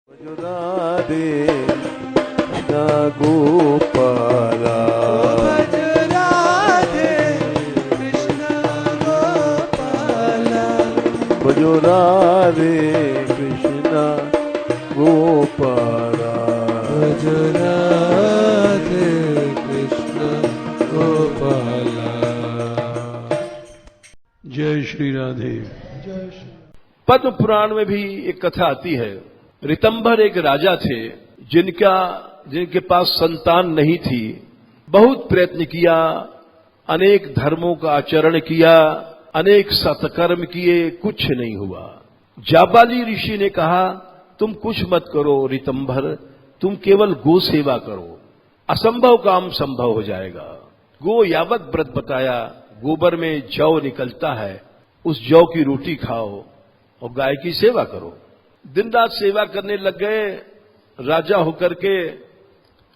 राधे कृष्ण गोपाला भजो राधे कृष्ण गोपाला भजो राधे कृष्ण गोपाला। जय श्री राधे। जय श्री। पद्म पुराण में भी एक कथा आती है। ऋतंभर एक राजा थे जिनके पास संतान नहीं थी। बहुत प्रयत्न किया, अनेक धर्मों का आचरण किया, अनेक सत्कर्म किए, कुछ नहीं हुआ। जाबाली ऋषि ने कहा, तुम कुछ मत करो ऋतंभर, तुम केवल गो सेवा करो, असंभव काम संभव हो जाएगा। गो यावत व्रत बताया, गोबर में जौ निकलता है, उस जौ की रोटी खाओ और गाय की सेवा करो। दिन रात सेवा करने लग गए। राजा होकर के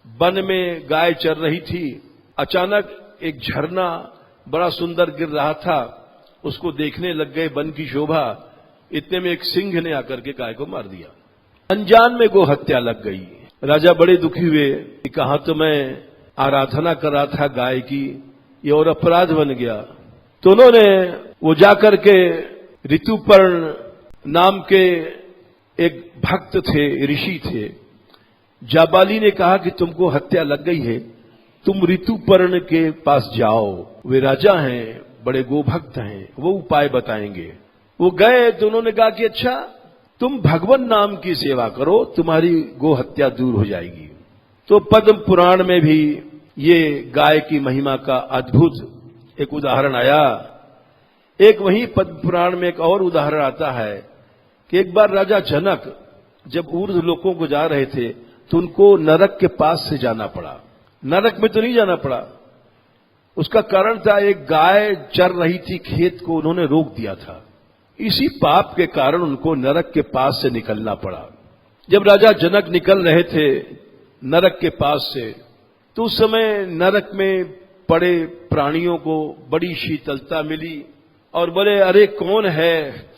वन में गाय चर रही थी। अचानक एक झरना बड़ा सुंदर गिर रहा था, उसको देखने लग गए, वन की शोभा। इतने में एक सिंह ने आकर के गाय को मार दिया। अनजान में गो हत्या लग गई। राजा बड़े दुखी हुए कि कहा तो मैं आराधना कर रहा था गाय की, ये और अपराध बन गया। तो उन्होंने वो जाकर के ऋतुपर्ण नाम के एक भक्त थे, ऋषि थे। जाबाली ने कहा कि तुमको हत्या लग गई है, तुम ऋतुपर्ण के पास जाओ, वे राजा हैं, बड़े गोभक्त हैं, वो उपाय बताएंगे। वो गए तो उन्होंने कहा कि अच्छा, तुम भगवान नाम की सेवा करो, तुम्हारी गो हत्या दूर हो जाएगी। तो पद्म पुराण में भी ये गाय की महिमा का अद्भुत एक उदाहरण आया। एक वहीं पद्म पुराण में एक और उदाहरण आता है कि एक बार राजा जनक जब ऊर्ध्व लोकों को जा रहे थे तो उनको नरक के पास से जाना पड़ा। नरक में तो नहीं जाना पड़ा, उसका कारण था एक गाय चर रही थी खेत को, उन्होंने रोक दिया था। इसी पाप के कारण उनको नरक के पास से निकलना पड़ा। जब राजा जनक निकल रहे थे नरक के पास से, तो उस समय नरक में पड़े प्राणियों को बड़ी शीतलता मिली और बोले, अरे कौन है,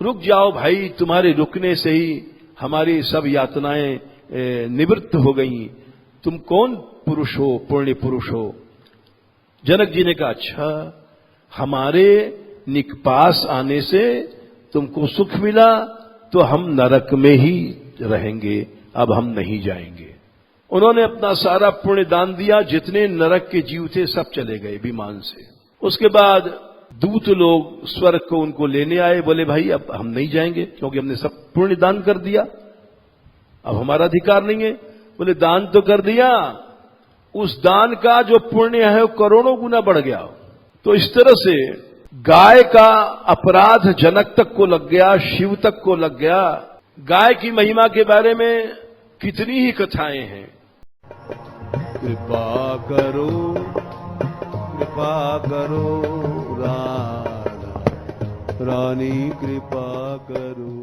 रुक जाओ भाई, तुम्हारे रुकने से ही हमारी सब यातनाएं निवृत्त हो गई। तुम कौन पुरुष हो, पुण्य पुरुष हो। जनक जी ने कहा, अच्छा, हमारे पास आने से तुमको सुख मिला तो हम नरक में ही रहेंगे, अब हम नहीं जाएंगे। उन्होंने अपना सारा पुण्य दान दिया, जितने नरक के जीव थे सब चले गए विमान से। उसके बाद दूत लोग स्वर्ग को उनको लेने आए, बोले भाई अब हम नहीं जाएंगे क्योंकि हमने सब पुण्य दान कर दिया, अब हमारा अधिकार नहीं है। बोले दान तो कर दिया, उस दान का जो पुण्य है वो करोड़ों गुना बढ़ गया। तो इस तरह से गाय का अपराध जनक तक को लग गया, शिव तक को लग गया। गाय की महिमा के बारे में कितनी ही कथाएं हैं। कृपा करो राधा रानी, कृपा करो।